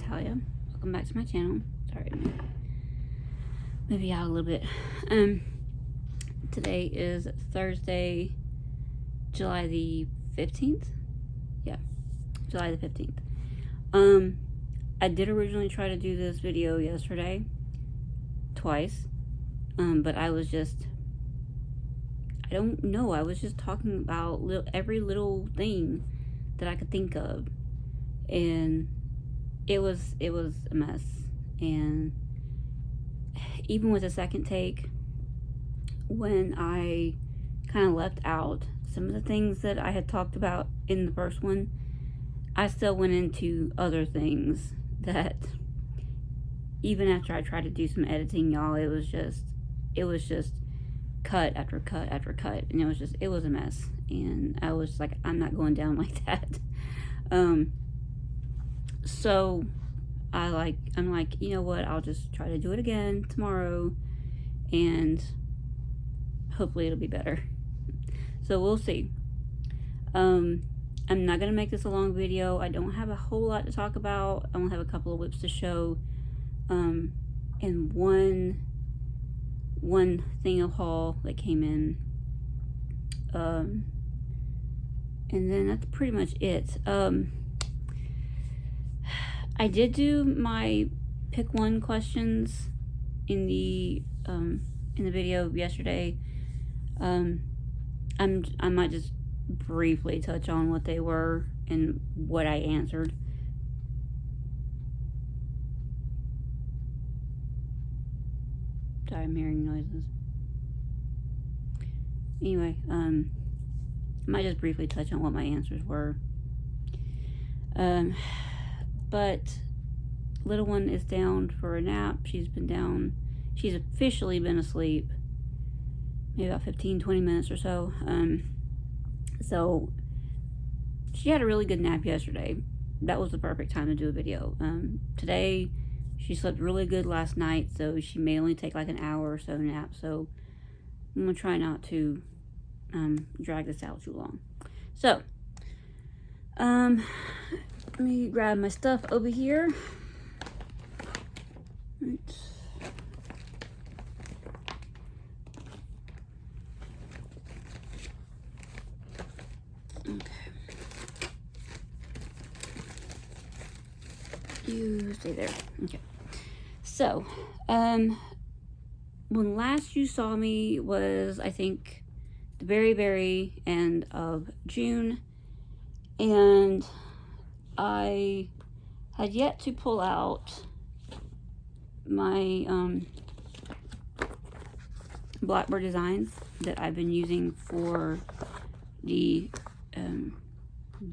Natalia. Welcome back to my channel. Sorry, maybe out a little bit. Today is Thursday, July the 15th. Yeah, July the 15th. I did originally try to do this video yesterday, twice, but I was just, I don't know, I was just talking about every little thing that I could think of, and it was a mess. And even with the second take, when I kind of left out some of the things that I had talked about in the first one, I still went into other things that, even after I tried to do some editing, y'all, it was just cut after cut after cut, and it was a mess. And I was like, I'm not going down like that. So I'm like, you know what, I'll just try to do it again tomorrow, and hopefully it'll be better. So we'll see. I'm not gonna make this a long video. I don't have a whole lot to talk about. I only have a couple of whips to show, and one thing of haul that came in, and then that's pretty much it. I did do my pick one questions in the video yesterday. I might just briefly touch on what they were and what I answered. Sorry, I'm hearing noises. Anyway, I might just briefly touch on what my answers were. But little one is down for a nap. She's been down. She's officially been asleep maybe about 15-20 minutes or so. So she had a really good nap yesterday. That was the perfect time to do a video. Today she slept really good last night, so she may only take like an hour or so nap. So I'm gonna try not to drag this out too long. So let me grab my stuff over here. Right. Okay. You stay there. Okay. So, when last you saw me was, I think, the very, very end of June, and I had yet to pull out my Blackbird designs that I've been using for the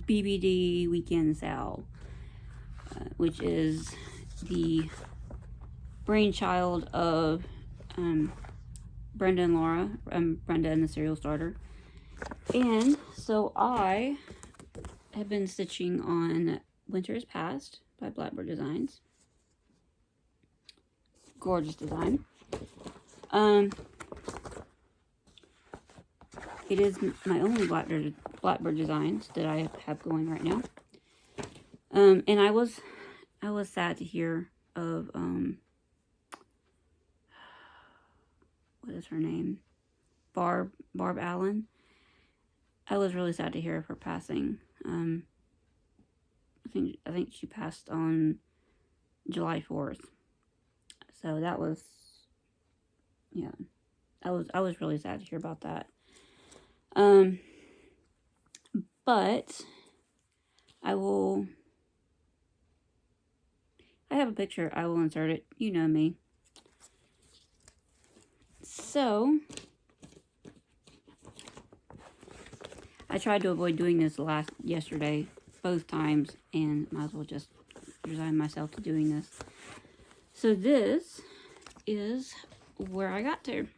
BBD weekend sale, which is the brainchild of Brenda and Laura, Brenda and the Serial Starter. And so I have been stitching on Winter is Past by Blackbird Designs. Gorgeous design. It is my only Blackbird designs that I have going right now. And I was sad to hear of what is her name? Barb Allen. I was really sad to hear of her passing. I think she passed on July 4th. So that was, yeah, I was really sad to hear about that. But I have a picture. I will insert it. You know me. So I tried to avoid doing this yesterday, both times, and might as well just resign myself to doing this. So this is where I got to.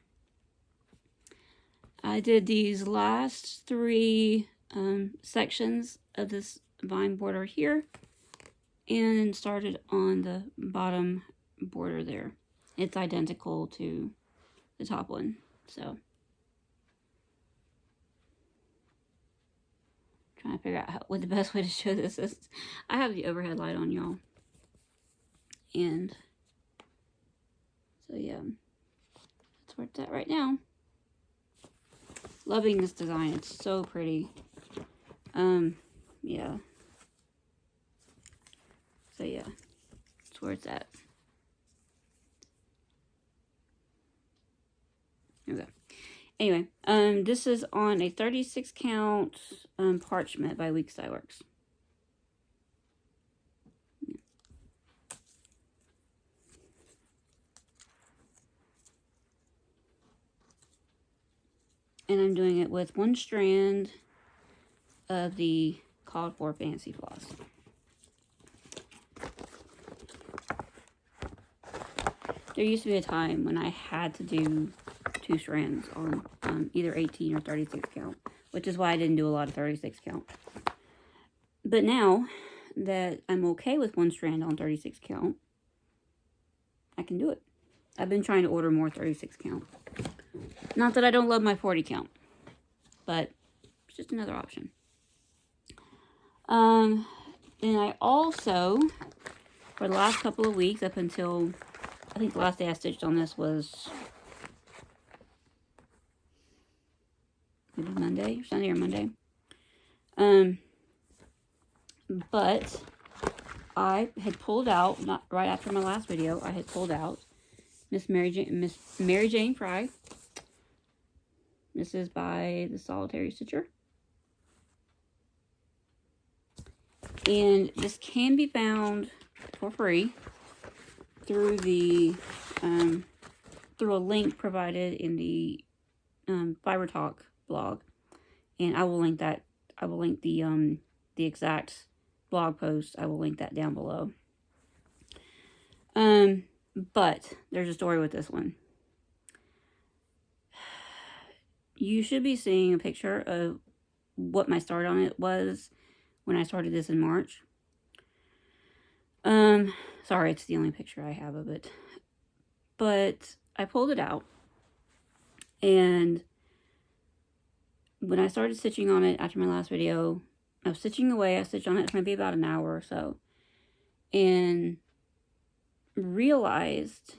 I did these last three sections of this vine border here, and started on the bottom border there. It's identical to the top one, so trying to figure out what the best way to show this is. I have the overhead light on, y'all. And so yeah, that's where it's at right now. Loving this design. It's so pretty. Yeah. So yeah, that's where it's at. Okay. Anyway, this is on a 36 count parchment by Weeks Dye Works. And I'm doing it with one strand of the called for Fancy Floss. There used to be a time when I had to do 2 strands on either 18 or 36 count, which is why I didn't do a lot of 36 count. But now that I'm okay with 1 strand on 36 count, I can do it. I've been trying to order more 36 count. Not that I don't love my 40 count, but it's just another option. Then I also, for the last couple of weeks, up until, I think the last day I stitched on this was maybe Monday, or Sunday or Monday. But I had pulled out, not right after my last video, I had pulled out Miss Mary Jane Frye. This is by the Solitary Stitcher. And this can be found for free through the through a link provided in the Fiber Talk blog, and I will link that. I will link the exact blog post. I will link that down below. But there's a story with this one. You should be seeing a picture of what my start on it was when I started this in March. Sorry, it's the only picture I have of it. But I pulled it out, and when I started stitching on it after my last video, I was stitching away. I stitched on it for maybe about an hour or so, and realized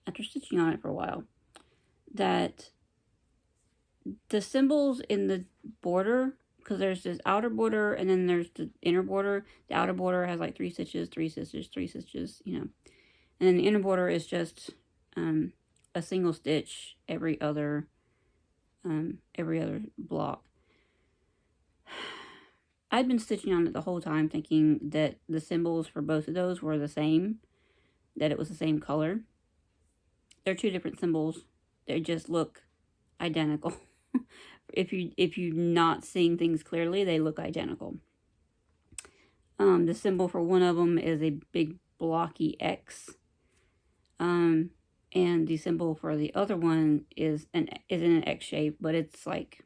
after stitching on it for a while that the symbols in the border, because there's this outer border and then there's the inner border. The outer border has like 3 stitches, 3 stitches, 3 stitches, you know. And then the inner border is just a single stitch every other block. I'd been stitching on it the whole time thinking that the symbols for both of those were the same, that it was the same color. They're 2 different symbols. They just look identical. If you're not seeing things clearly, they look identical. The symbol for one of them is a big blocky X. And the symbol for the other one is in an X shape, but it's like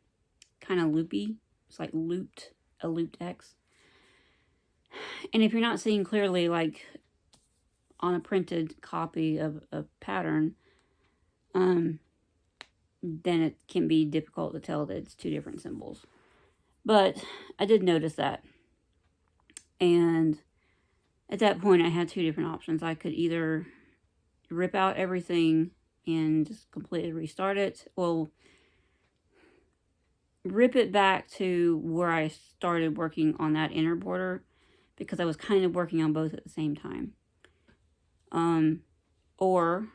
kind of loopy. It's like a looped X. And if you're not seeing clearly, like on a printed copy of a pattern, then it can be difficult to tell that it's 2 different symbols. But I did notice that. And at that point, I had 2 different options. I could either rip out everything and just completely restart it. Well, rip it back to where I started working on that inner border, because I was kind of working on both at the same time. Or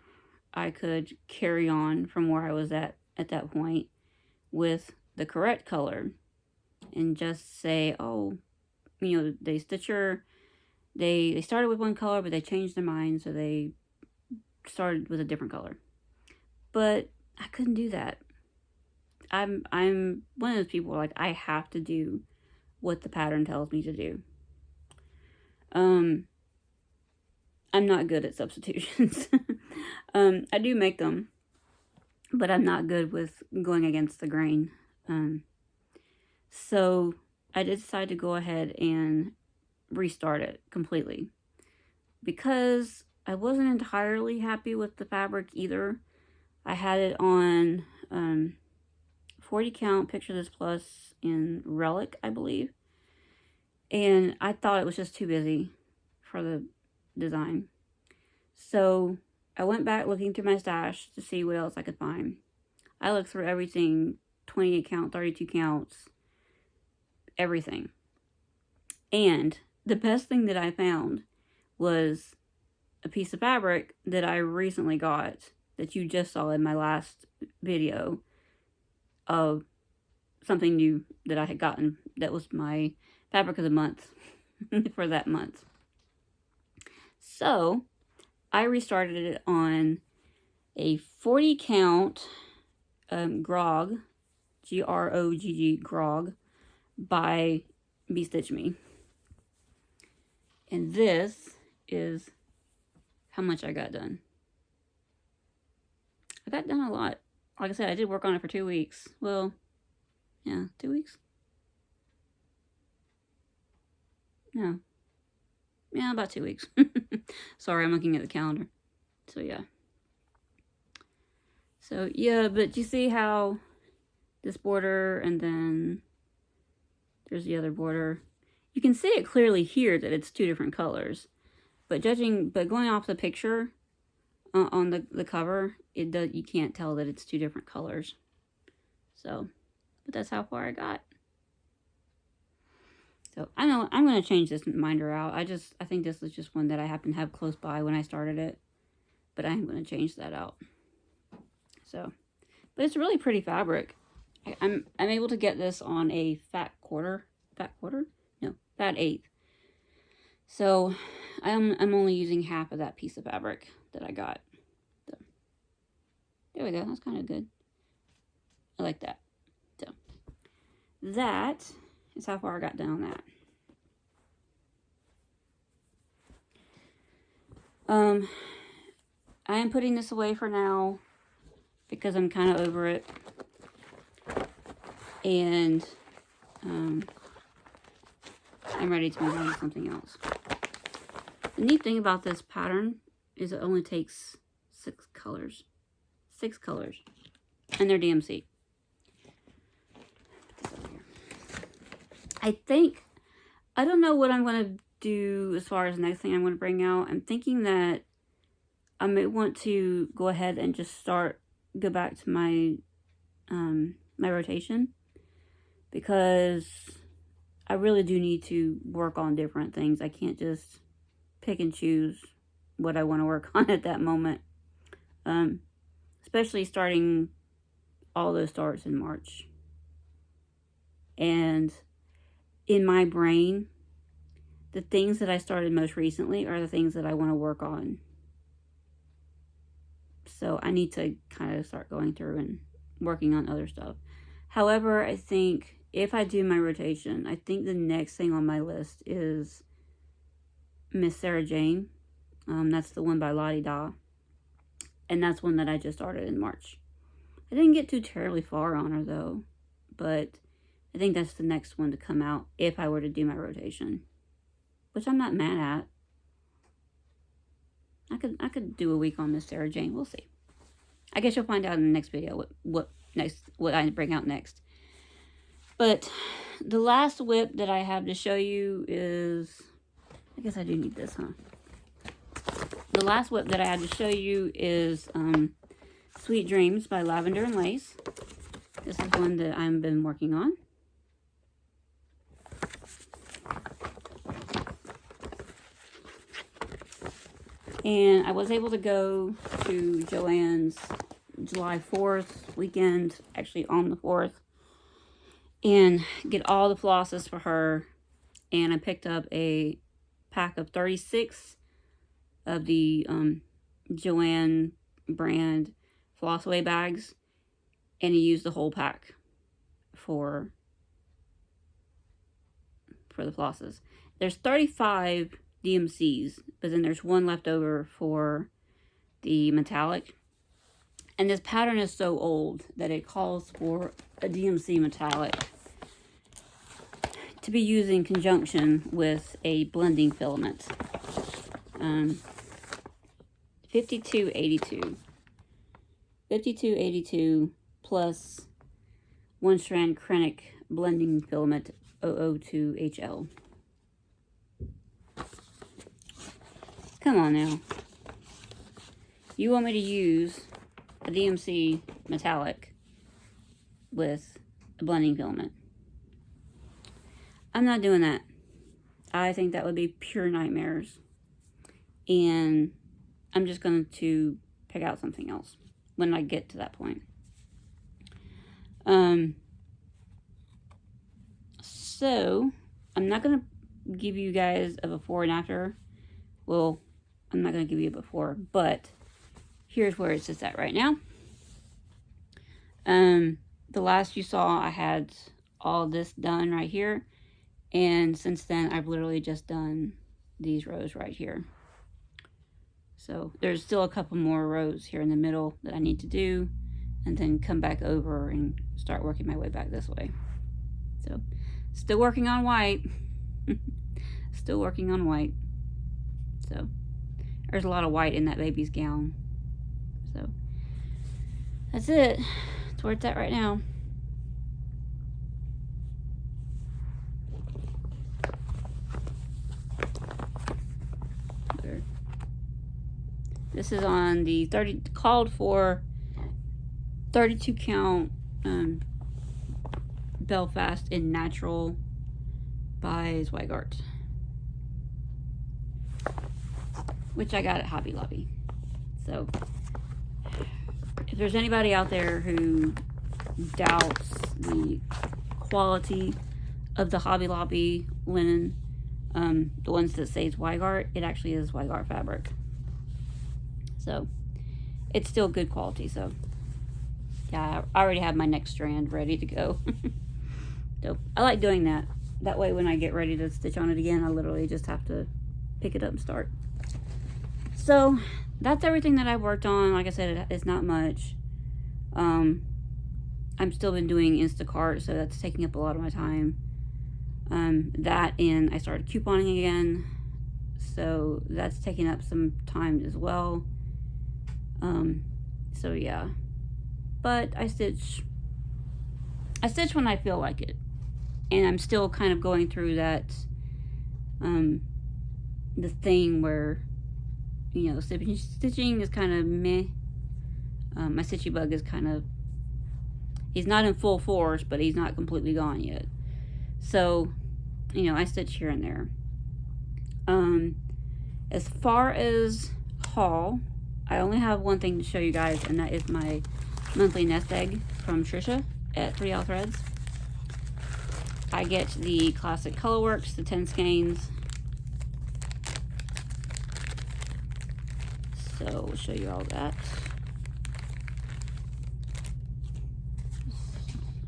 I could carry on from where I was at that point with the correct color and just say, oh, you know, they started with one color, but they changed their mind, so they started with a different color. But I couldn't do that. I'm one of those people where, like, I have to do what the pattern tells me to do. I'm not good at substitutions. I do make them, but I'm not good with going against the grain. So I decided to go ahead and restart it completely, because I wasn't entirely happy with the fabric either. I had it on 40 count Picture This Plus in Relic, I believe, and I thought it was just too busy for the design. So I went back looking through my stash to see what else I could find. I looked through everything, 28 count, 32 counts, everything. And the best thing that I found was a piece of fabric that I recently got that you just saw in my last video of something new that I had gotten that was my fabric of the month for that month. So I restarted it on a 40 count grog, Grogg, grog by Be Stitch Me. And this is how much I got done. I got done a lot. Like I said, I did work on it for 2 weeks. Well, yeah, 2 weeks? No. Yeah, about 2 weeks. Sorry, I'm looking at the calendar. So, yeah. So, yeah, but you see how this border and then there's the other border. You can see it clearly here that it's 2 different colors. But going off the picture on the cover, you can't tell that it's 2 different colors. So, but that's how far I got. So I know I'm going to change this minder out. I think this was just one that I happened to have close by when I started it. But I am going to change that out. So, but it's really pretty fabric. I'm able to get this on a fat eighth. So I'm only using half of that piece of fabric that I got. So, there we go. That's kind of good. I like that. So that is how far I got done on that. I am putting this away for now because I'm kind of over it. And I'm ready to move on to something else. The neat thing about this pattern is it only takes 6 colors. 6 colors. And they're DMC. I don't know what I'm going to do as far as the next thing I'm going to bring out. I'm thinking that I may want to go ahead and just go back to my my rotation, because I really do need to work on different things. I can't just pick and choose what I want to work on at that moment. Especially starting all those starts in March. And in my brain, the things that I started most recently are the things that I want to work on. So I need to kind of start going through and working on other stuff. However, I think if I do my rotation, I think the next thing on my list is Miss Sarah Jane. That's the one by Lottie Da. And that's one that I just started in March. I didn't get too terribly far on her though, but I think that's the next one to come out if I were to do my rotation, which I'm not mad at. I could do a week on Miss Sarah Jane. We'll see. I guess you'll find out in the next video what I bring out next. But the last whip that I have to show you is, I guess I do need this, huh? The last whip that I had to show you is Sweet Dreams by Lavender and Lace. This is one that I've been working on. And I was able to go to Joann's July 4th weekend, actually on the 4th, and get all the flosses for her. And I picked up a pack of 36 of the Joann brand floss away bags, and I used the whole pack for the flosses. There's 35 DMCs, but then there's one left over for the metallic. And this pattern is so old that it calls for a DMC metallic to be used in conjunction with a blending filament. 5282. 5282 plus 1 strand Krennic blending filament 002HL. Come on now. you want me to use a DMC Metallic with a blending filament. I'm not doing that. I think that would be pure nightmares. And I'm just going to pick out something else when I get to that point. So, I'm not going to give you guys a before and after. Well, I'm not going to give you a before, but here's where it's just at right now. The last you saw, I had all this done right here. And since then, I've literally just done these rows right here. So there's still a couple more rows here in the middle that I need to do, and then come back over and start working my way back this way. So still working on white. Still working on white. So there's a lot of white in that baby's gown. So that's it. That's where it's at right now. This is on the called for 32 count Belfast in Natural by Zweigart, which I got at Hobby Lobby. So if there's anybody out there who doubts the quality of the Hobby Lobby linen, the ones that say Zweigart, it actually is Zweigart fabric. So it's still good quality. So yeah, I already have my next strand ready to go. So I like doing that. That way when I get ready to stitch on it again, I literally just have to pick it up and start. So that's everything that I've worked on. Like I said, it's not much. I'm still been doing Instacart, so that's taking up a lot of my time. That, and I started couponing again, so that's taking up some time as well. So yeah, but I stitch when I feel like it, and I'm still kind of going through that, the thing where, you know, stitching is kind of meh. My stitchy bug is kind of, he's not in full force, but he's not completely gone yet. So, you know, I stitch here and there. As far as haul, I only have one thing to show you guys, and that is my monthly nest egg from Trisha at 3 L Threads. I get the classic Colorworks, the 10 skeins. So we'll show you all that.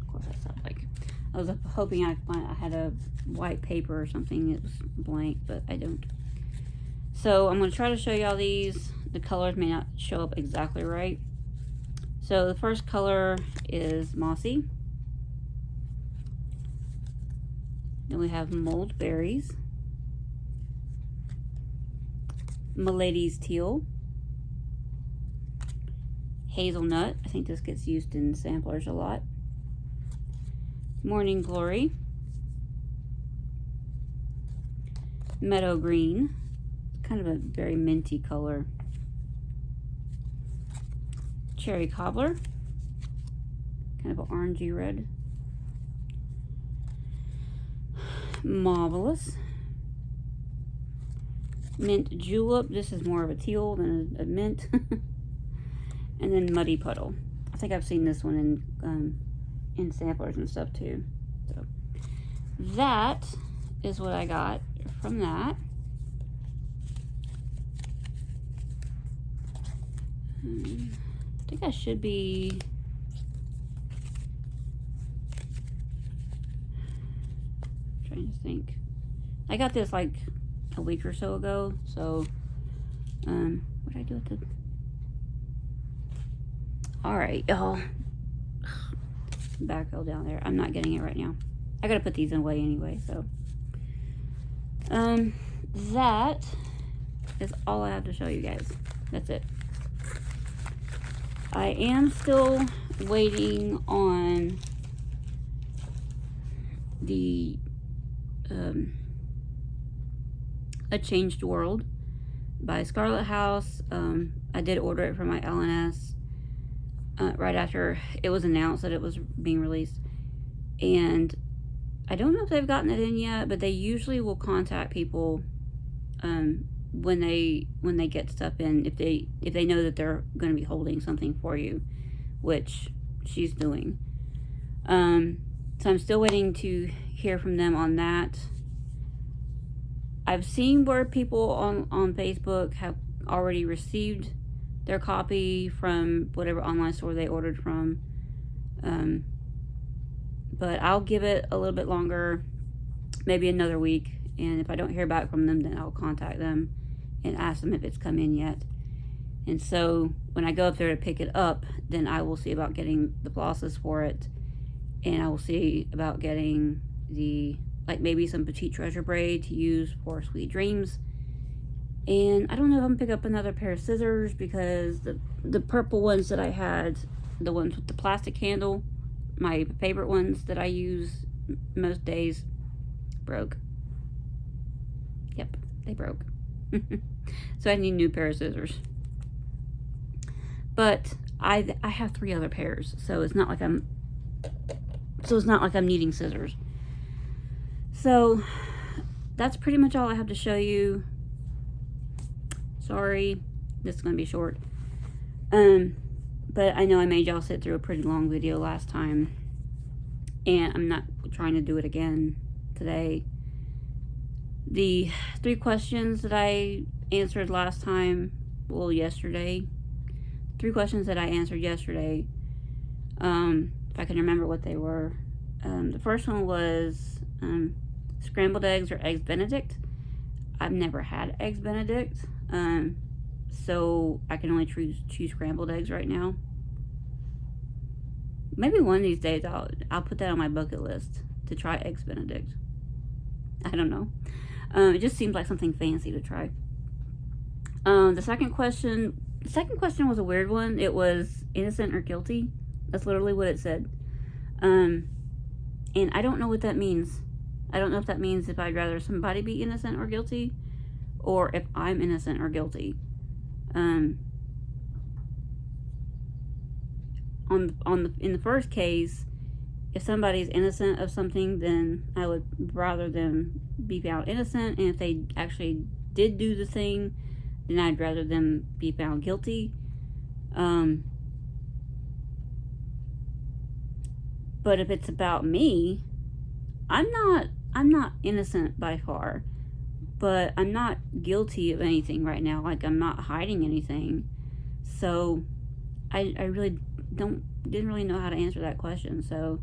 Of course, that's not like, I was hoping I had a white paper or something. It was blank, but I don't. So I'm going to try to show you all these. The colors may not show up exactly right. So the first color is Mossy. Then we have Mold Berries, Milady's Teal, Hazelnut. I think this gets used in samplers a lot. Morning Glory, Meadow Green. It's kind of a very minty color. Cherry Cobbler, kind of an orangey red. Marvelous. Mint Julep. This is more of a teal than a mint. And then Muddy Puddle. I think I've seen this one in samplers and stuff too. So that is what I got from that. I think I should be trying to think. I got this like a week or so ago. So, what did I do with it? All right, y'all. Back down there. I'm not getting it right now. I gotta put these away anyway. So, that is all I have to show you guys. That's it. I am still waiting on the A Changed World by Scarlet House. I did order it from my LNS right after it was announced that it was being released. And I don't know if they've gotten it in yet, but they usually will contact people when they get stuff in, if they know that they're going to be holding something for you, which she's doing. So I'm still waiting to hear from them on that. I've seen where people on Facebook have already received their copy from whatever online store they ordered from. But I'll give it a little bit longer, maybe another week. And if I don't hear back from them, then I'll contact them and ask them if it's come in yet. And so when I go up there to pick it up, then I will see about getting the flosses for it. And I will see about getting maybe some Petite Treasure braid to use for Sweet Dreams. And I don't know if I'm going to pick up another pair of scissors, because the purple ones that I had, the ones with the plastic handle, my favorite ones that I use most days, broke. Yep, they broke. So I need a new pair of scissors. But I have 3 other pairs, so it's not like I'm needing scissors. So that's pretty much all I have to show you. Sorry, this is going to be short. But I know I made y'all sit through a pretty long video last time, and I'm not trying to do it again today. The 3 questions that I answered last time, well, yesterday, 3 questions that I answered yesterday, if I can remember what they were. The first one was scrambled eggs or eggs Benedict. I've never had eggs Benedict, so I can only choose scrambled eggs right now. Maybe one of these days I'll put that on my bucket list to try eggs Benedict. I don't know. It just seems like something fancy to try. The second question was a weird one. It was innocent or guilty. That's literally what it said. And I don't know what that means. I don't know if that means if I'd rather somebody be innocent or guilty, or if I'm innocent or guilty. In the first case, if somebody's innocent of something, then I would rather them be found innocent, and if they actually did do the thing, then I'd rather them be found guilty. But if it's about me, I'm not innocent by far, but I'm not guilty of anything right now. Like, I'm not hiding anything. So I really didn't really know how to answer that question. So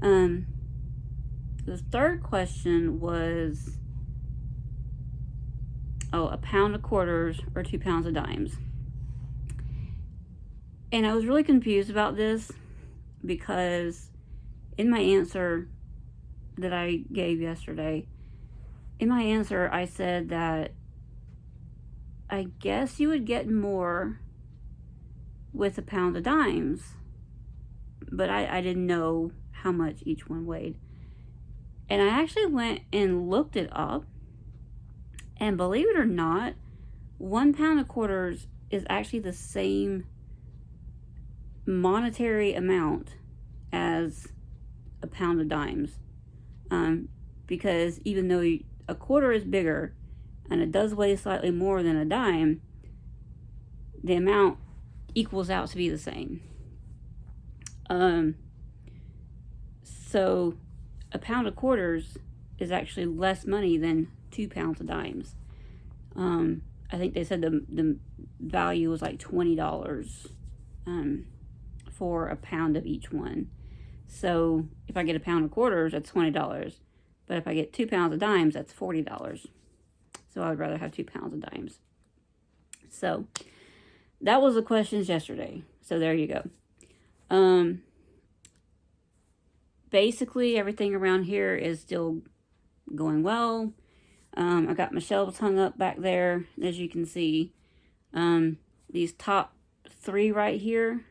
the third question was, a pound of quarters or 2 pounds of dimes. And I was really confused about this, because in my answer that I gave yesterday, I said that I guess you would get more with a pound of dimes, but I didn't know how much each one weighed. And I actually went and looked it up, and believe it or not, 1 pound of quarters is actually the same monetary amount as a pound of dimes. Because even though a quarter is bigger and it does weigh slightly more than a dime, the amount equals out to be the same. So a pound of quarters is actually less money than 2 pounds of dimes. I think they said the value was like $20 for a pound of each one. So if I get a pound of quarters, that's $20. But if I get 2 pounds of dimes, that's $40. So I would rather have 2 pounds of dimes. So that was the questions yesterday. So there you go. Basically, everything around here is still going well. I got my shelves hung up back there, as you can see. These top 3 right here,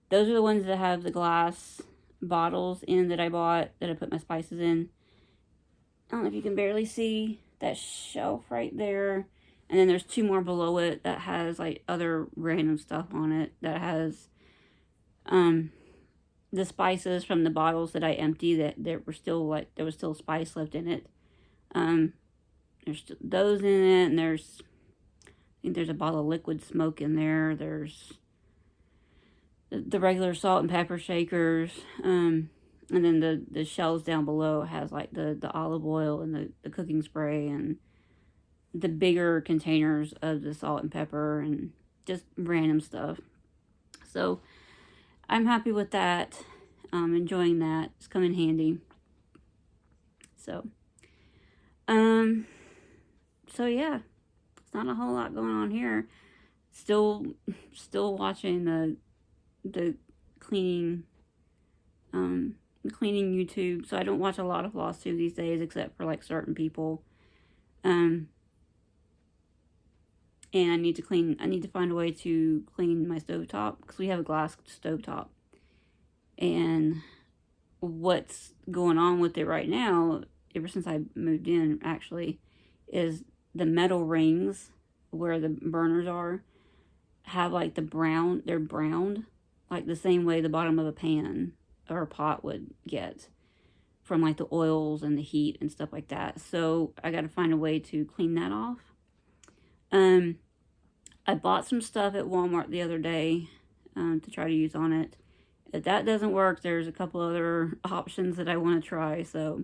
those are the ones that have the glass bottles in that I bought, that I put my spices in. I don't know if you can barely see. that shelf right there. And then there's 2 more below it that has like other random stuff on it that has the spices from the bottles that I emptied that were still like, there was still spice left in it. There's those in it, and I think there's a bottle of liquid smoke in there. There's the regular salt and pepper shakers. And then the shelves down below has like the olive oil and the cooking spray and the bigger containers of the salt and pepper and just random stuff. So I'm happy with that. Enjoying that. It's come in handy. So, yeah, it's not a whole lot going on here. Still watching the cleaning YouTube. So I don't watch a lot of Flosstube these days, except for like certain people. And I need to find a way to clean my stovetop, because we have a glass stovetop. And what's going on with it right now, ever since I moved in, actually, is the metal rings where the burners are have like they're browned, like the same way the bottom of a pan or a pot would get from like the oils and the heat and stuff like that. So I got to find a way to clean that off. I bought some stuff at Walmart the other day to try to use on it. If that doesn't work, there's a couple other options that I want to try, so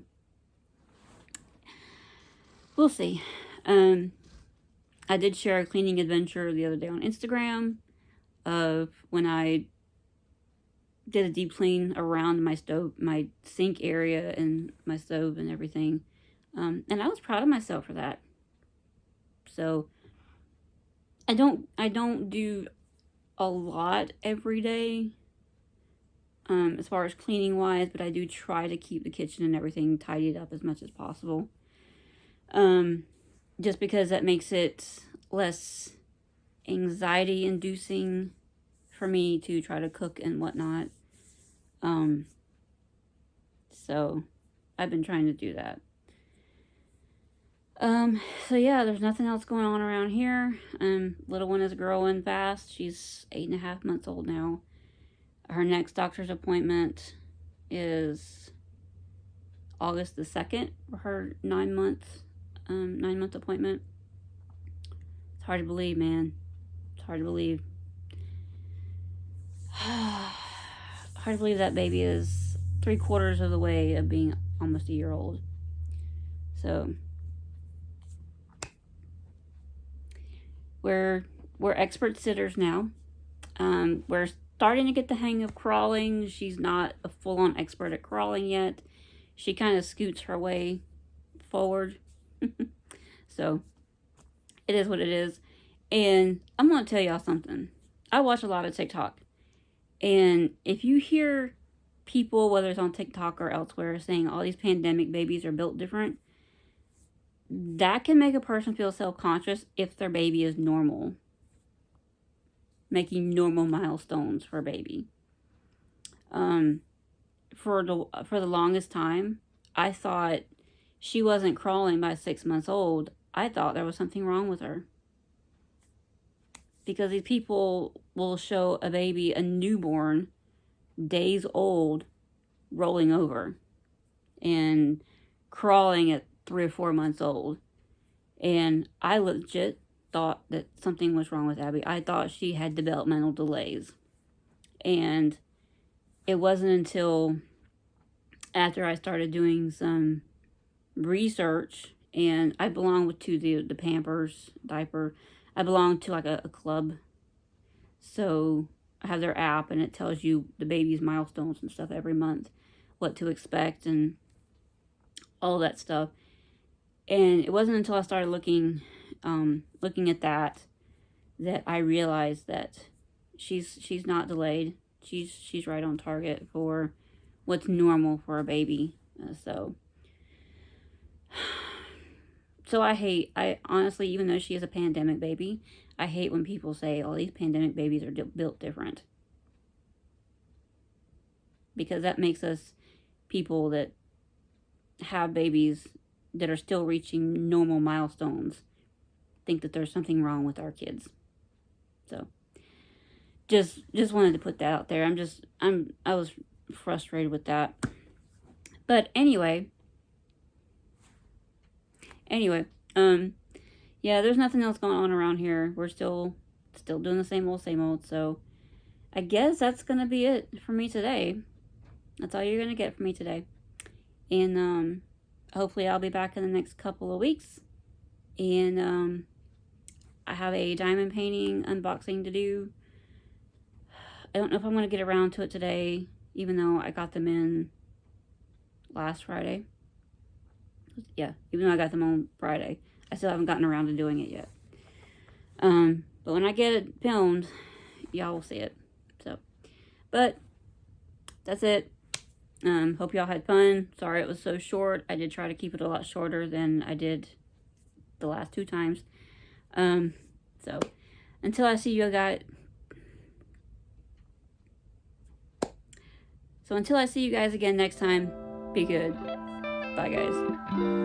we'll see. I did share a cleaning adventure the other day on Instagram of when I did a deep clean around my stove, my sink area and my stove and everything. And I was proud of myself for that. So I don't do a lot every day, as far as cleaning wise, but I do try to keep the kitchen and everything tidied up as much as possible. Just because that makes it less anxiety inducing for me to try to cook and whatnot. So I've been trying to do that. So yeah, there's nothing else going on around here. Little one is growing fast. She's 8.5 months old now. Her next doctor's appointment is August the 2nd for her 9-month appointment. It's hard to believe, man. It's hard to believe. Hard to believe that baby is 3/4 of the way of being almost a year old. So we're expert sitters now. We're starting to get the hang of crawling. She's not a full-on expert at crawling yet. She kind of scoots her way forward. So it is what it is. And I'm going to tell y'all something. I watch a lot of TikTok. And if you hear people, whether it's on TikTok or elsewhere, saying all these pandemic babies are built different, that can make a person feel self-conscious if their baby is normal. Making normal milestones for a baby. For the longest time, I thought she wasn't crawling by 6 months old. I thought there was something wrong with her. Because these people will show a baby, a newborn, days old, rolling over and crawling at 3 or 4 months old. And I legit thought that something was wrong with Abby. I thought she had developmental delays. And it wasn't until after I started doing some research, and I belong to the Pampers diaper. I belong to like a club. So I have their app, and it tells you the baby's milestones and stuff every month, what to expect and all that stuff. And it wasn't until I started looking at that I realized that she's not delayed. She's right on target for what's normal for a baby. So I honestly, even though she is a pandemic baby, I hate when people say, "Oh, these pandemic babies are built different," because that makes us people that have babies that are still reaching normal milestones think that there's something wrong with our kids. So just wanted to put that out there. I was frustrated with that. But anyway, yeah, there's nothing else going on around here. We're still doing the same old. So I guess that's gonna be it for me today. That's all you're gonna get from me today. And hopefully I'll be back in the next couple of weeks. And I have a diamond painting unboxing to do. I don't know if I'm gonna get around to it today, even though I got them in last Friday. Yeah, even though I got them on Friday, I still haven't gotten around to doing it yet. But when I get it filmed, y'all will see it. So, but that's it. Hope y'all had fun. Sorry it was so short. I did try to keep it a lot shorter than I did the last 2 times. So until I see you guys. So until I see you guys again next time, be good. Bye, guys.